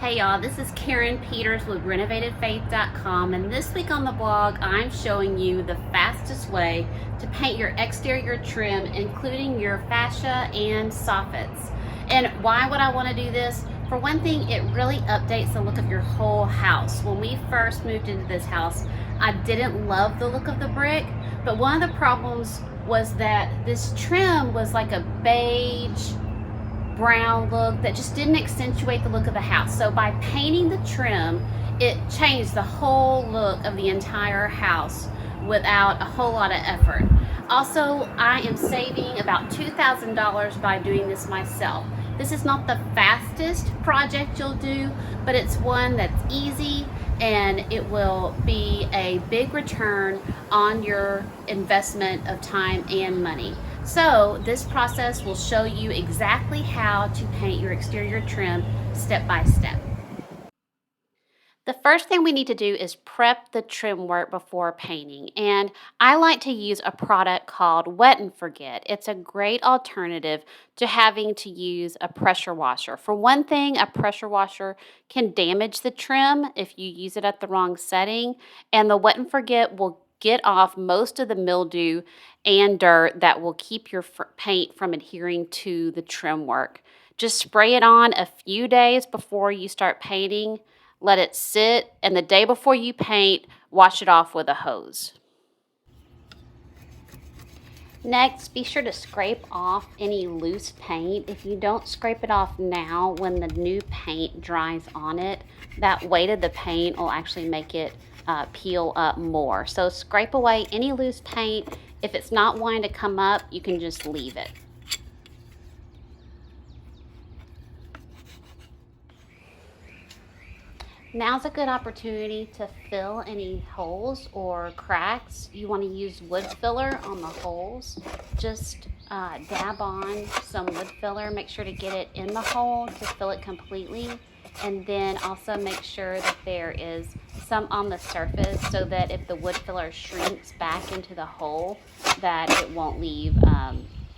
Hey y'all, this is Karen Peters with RenovatedFaith.com, and this week on the blog I'm showing you the fastest way to paint your exterior trim, including your fascia and soffits. And why would I want to do this? For one thing, it really updates the look of your whole house. When we first moved into this house, I didn't love the look of the brick, but one of the problems was that this trim was like a beige brown look that just didn't accentuate the look of the house. So by painting the trim, it changed the whole look of the entire house without a whole lot of effort. Also, I am saving about $2,000 by doing this myself. This is not the fastest project you'll do, but it's one that's easy and it will be a big return on your investment of time and money. So this process will show you exactly how to paint your exterior trim step by step. The first thing we need to do is prep the trim work before painting. And I like to use a product called Wet and Forget. It's a great alternative to having to use a pressure washer. For one thing, a pressure washer can damage the trim if you use it at the wrong setting. And the Wet and Forget will get off most of the mildew and dirt that will keep your paint from adhering to the trim work. Just spray it on a few days before you start painting. Let it sit, and the day before you paint, wash it off with a hose. Next, be sure to scrape off any loose paint. If you don't scrape it off now, when the new paint dries on it, that weight of the paint will actually make it peel up more. So scrape away any loose paint. If it's not wanting to come up, you can just leave it. Now's a good opportunity to fill any holes or cracks. You want to use wood filler on the holes. Just dab on some wood filler. Make sure to get it in the hole to fill it completely. And then also make sure that there is some on the surface so that if the wood filler shrinks back into the hole, that it won't leave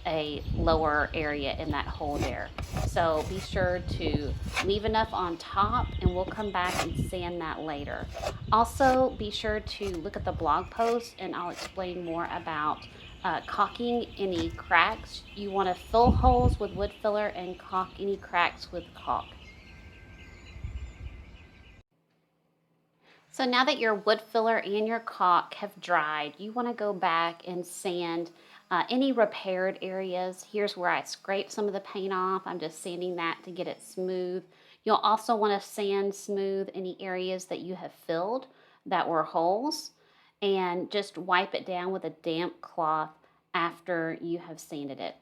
a lower area in that hole there. So be sure to leave enough on top, and we'll come back and sand that later. Also, be sure to look at the blog post, and I'll explain more about caulking any cracks. You want to fill holes with wood filler and caulk any cracks with caulk. So now that your wood filler and your caulk have dried, you want to go back and sand any repaired areas. Here's where I scrape some of the paint off. I'm just sanding that to get it smooth. You'll also want to sand smooth any areas that you have filled that were holes, and just wipe it down with a damp cloth after you have sanded it.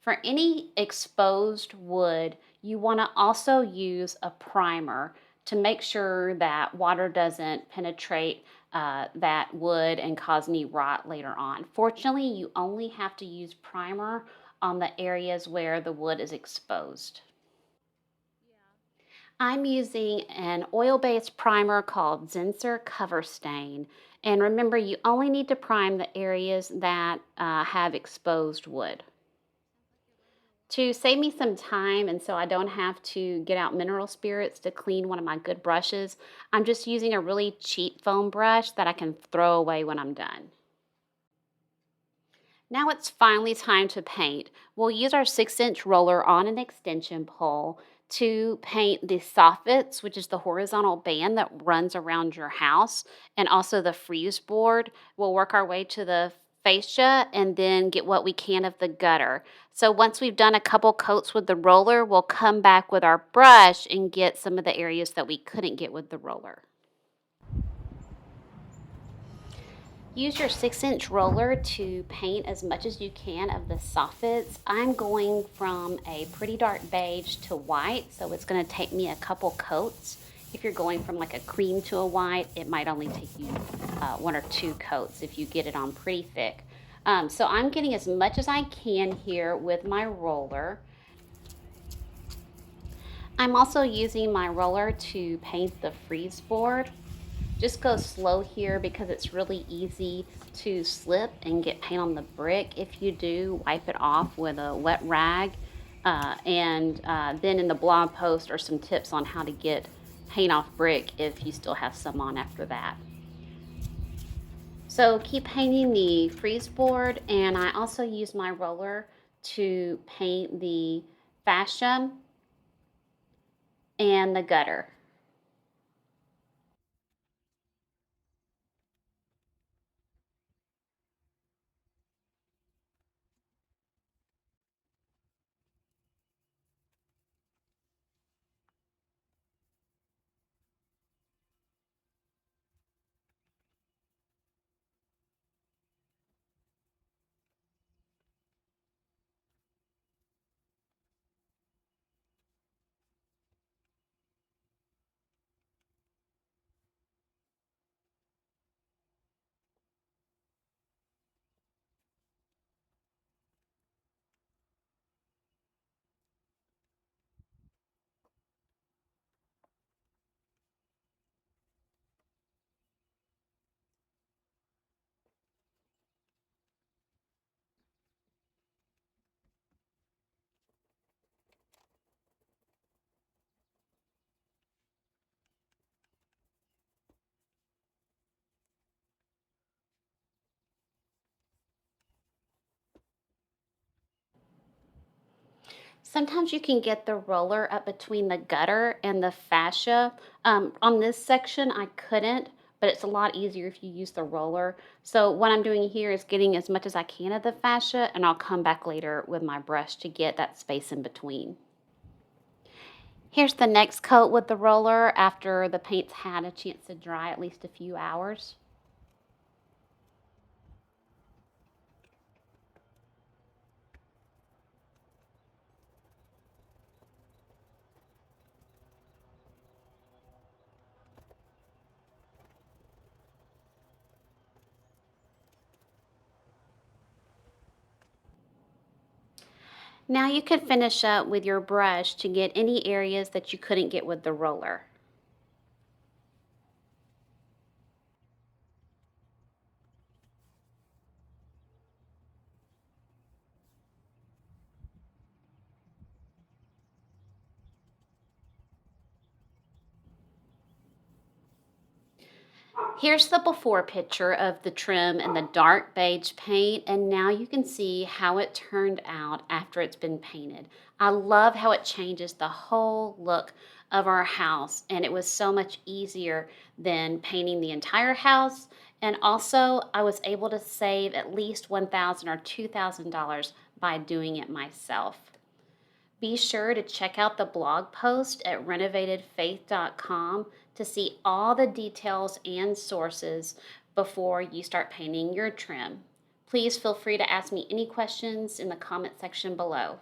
For any exposed wood, you want to also use a primer to make sure that water doesn't penetrate that wood and cause any rot later on. Fortunately, you only have to use primer on the areas where the wood is exposed. I'm using an oil-based primer called Zinsser Cover Stain. And remember, you only need to prime the areas that have exposed wood. To save me some time and so I don't have to get out mineral spirits to clean one of my good brushes, I'm just using a really cheap foam brush that I can throw away when I'm done. Now it's finally time to paint. We'll use our 6-inch roller on an extension pole to paint the soffits, which is the horizontal band that runs around your house, and also the frieze board. We'll work our way to the fascia and then get what we can of the gutter. So once we've done a couple coats with the roller, we'll come back with our brush and get some of the areas that we couldn't get with the roller. Use your 6-inch roller to paint as much as you can of the soffits. I'm going from a pretty dark beige to white, so it's going to take me a couple coats. If you're going from like a cream to a white, it might only take you 1 or 2 coats if you get it on pretty thick. So I'm getting as much as I can here with my roller. I'm also using my roller to paint the frieze board. Just go slow here because it's really easy to slip and get paint on the brick. If you do, wipe it off with a wet rag. Then in the blog post are some tips on how to get paint off brick if you still have some on after that. So keep painting the freeze board, and I also use my roller to paint the fascia and the gutter. Sometimes you can get the roller up between the gutter and the fascia. On this section, I couldn't, but it's a lot easier if you use the roller. So what I'm doing here is getting as much as I can of the fascia, and I'll come back later with my brush to get that space in between. Here's the next coat with the roller after the paint's had a chance to dry at least a few hours. Now you can finish up with your brush to get any areas that you couldn't get with the roller. Here's the before picture of the trim in the dark beige paint, and now you can see how it turned out after it's been painted. I love how it changes the whole look of our house, and it was so much easier than painting the entire house. And also, I was able to save at least $1,000 or $2,000 by doing it myself. Be sure to check out the blog post at renovatedfaith.com to see all the details and sources before you start painting your trim. Please feel free to ask me any questions in the comment section below.